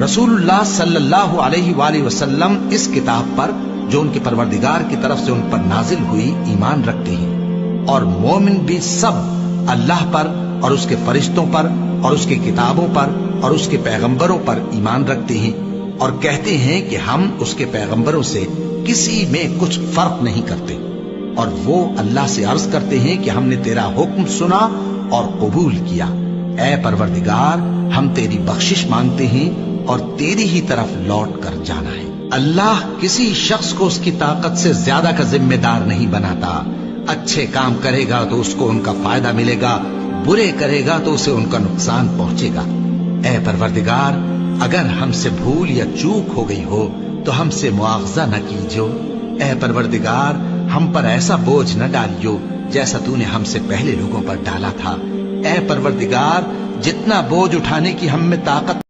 رسول اللہ صلی اللہ علیہ وآلہ وسلم اس کتاب پر جو ان کے پروردگار کی طرف سے ان پر نازل ہوئی ایمان رکھتے ہیں، اور مومن بھی سب اللہ پر اور اس کے فرشتوں پر اور اس کی کتابوں پر اور اس کے پیغمبروں پر ایمان رکھتے ہیں، اور کہتے ہیں کہ ہم اس کے پیغمبروں سے کسی میں کچھ فرق نہیں کرتے، اور وہ اللہ سے عرض کرتے ہیں کہ ہم نے تیرا حکم سنا اور قبول کیا۔ اے پروردگار، ہم تیری بخشش مانگتے ہیں اور تیری ہی طرف لوٹ کر جانا ہے۔ اللہ کسی شخص کو اس کی طاقت سے زیادہ کا ذمہ دار نہیں بناتا۔ اچھے کام کرے گا تو اس کو ان کا فائدہ ملے گا، برے کرے گا تو اسے ان کا نقصان پہنچے گا۔ اے پروردگار، اگر ہم سے بھول یا چوک ہو گئی ہو تو ہم سے مواخذہ نہ کیجو۔ اے پروردگار، ہم پر ایسا بوجھ نہ ڈالیو جیسا تو نے ہم سے پہلے لوگوں پر ڈالا تھا۔ اے پروردگار، جتنا بوجھ اٹھانے کی ہم میں طاقت